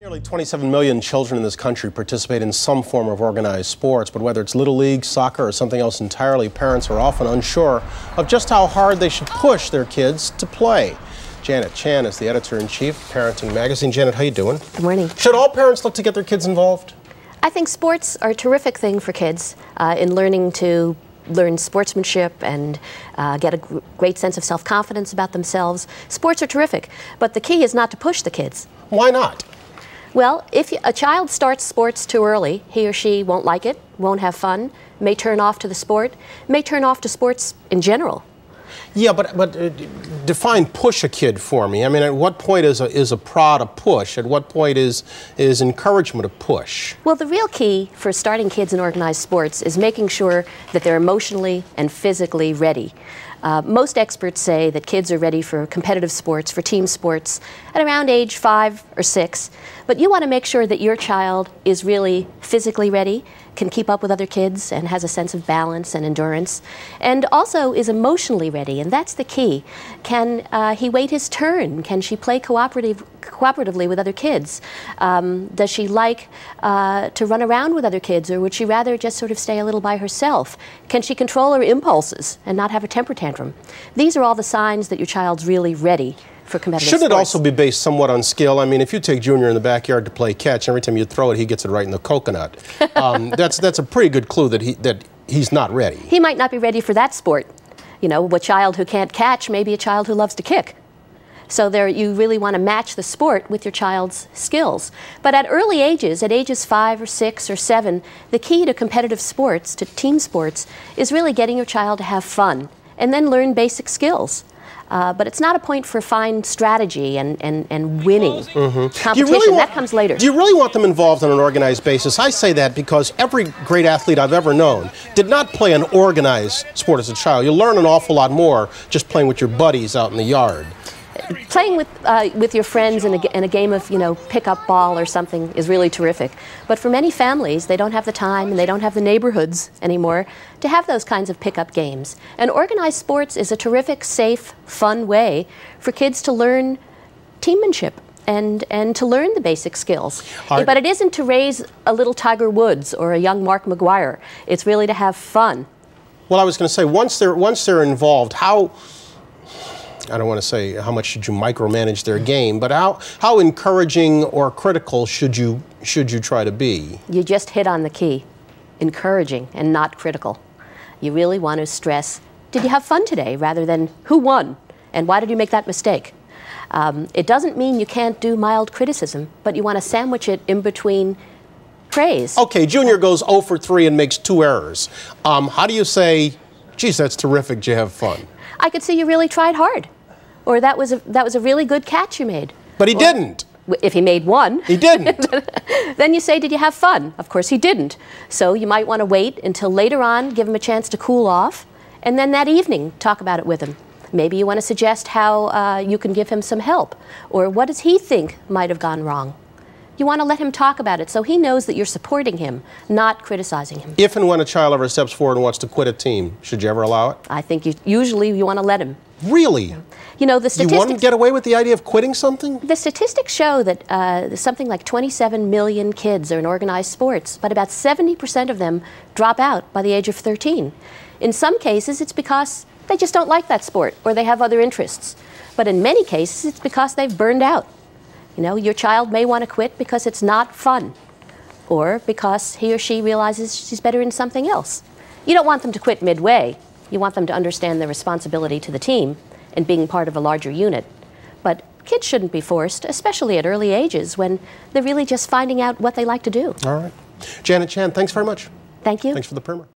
Nearly 27 million children in this country participate in some form of organized sports, but whether it's Little League, soccer, or something else entirely, parents are often unsure of just how hard they should push their kids to play. Janet Chan is the editor-in-chief of Parenting Magazine. Janet, how you doing? Good morning. Should all parents look to get their kids involved? I think sports are a terrific thing for kids in learning to learn sportsmanship and get a great sense of self-confidence about themselves. Sports are terrific, but the key is not to push the kids. Why not? Well, if a child starts sports too early, he or she won't like it, won't have fun, may turn off to the sport, may turn off to sports in general. Yeah, but define push a kid for me. I mean, at what point is a prod a push? At what point is encouragement a push? Well, the real key for starting kids in organized sports is making sure that they're emotionally and physically ready. Most experts say that kids are ready for competitive sports, for team sports, at around age 5 or 6. But you want to make sure that your child is really physically ready, can keep up with other kids, and has a sense of balance and endurance, and also is emotionally ready, and that's the key. Can he wait his turn? Can she play cooperatively with other kids? Does she like to run around with other kids, or would she rather just sort of stay a little by herself? Can she control her impulses and not have a temper tantrum? These are all the signs that your child's really ready for competitive sports. Should it also be based somewhat on skill? I mean, if you take Junior in the backyard to play catch, every time you throw it, he gets it right in the coconut. That's a pretty good clue that he's not ready. He might not be ready for that sport. You know, a child who can't catch may be a child who loves to kick. So you really want to match the sport with your child's skills. But at early ages, at ages 5 or 6 or 7, the key to competitive sports, to team sports, is really getting your child to have fun and then learn basic skills. But it's not a point for fine strategy and winning. Competition, that comes later. Do you really want them involved on an organized basis? I say that because every great athlete I've ever known did not play an organized sport as a child. You learn an awful lot more just playing with your buddies out in the yard. Playing with your friends in a game of, pick-up ball or something is really terrific. But for many families, they don't have the time and they don't have the neighborhoods anymore to have those kinds of pick-up games. And organized sports is a terrific, safe, fun way for kids to learn teammanship and to learn the basic skills. But it isn't to raise a little Tiger Woods or a young Mark McGuire. It's really to have fun. Well, I was going to say, once they're involved, I don't want to say how much should you micromanage their game, but how encouraging or critical should you try to be? You just hit on the key. Encouraging and not critical. You really want to stress, did you have fun today, rather than who won and why did you make that mistake? It doesn't mean you can't do mild criticism, but you want to sandwich it in between praise. Okay, Junior goes 0 for 3 and makes 2 errors. How do you say, geez, that's terrific, did you have fun? I could see you really tried hard. Or that was a really good catch you made. But he didn't. If he made one. He didn't. Then you say, did you have fun? Of course he didn't. So you might want to wait until later on, give him a chance to cool off, and then that evening talk about it with him. Maybe you want to suggest how you can give him some help, or what does he think might have gone wrong? You want to let him talk about it so he knows that you're supporting him, not criticizing him. If and when a child ever steps forward and wants to quit a team, should you ever allow it? I think usually you want to let him. Really? You know, the statistics... You want him to get away with the idea of quitting something? The statistics show that something like 27 million kids are in organized sports, but about 70% of them drop out by the age of 13. In some cases, it's because they just don't like that sport, or they have other interests. But in many cases, it's because they've burned out. You know, your child may want to quit because it's not fun, or because he or she realizes she's better in something else. You don't want them to quit midway. You want them to understand their responsibility to the team and being part of a larger unit. But kids shouldn't be forced, especially at early ages when they're really just finding out what they like to do. All right. Janet Chan, thanks very much. Thank you. Thanks for the primer.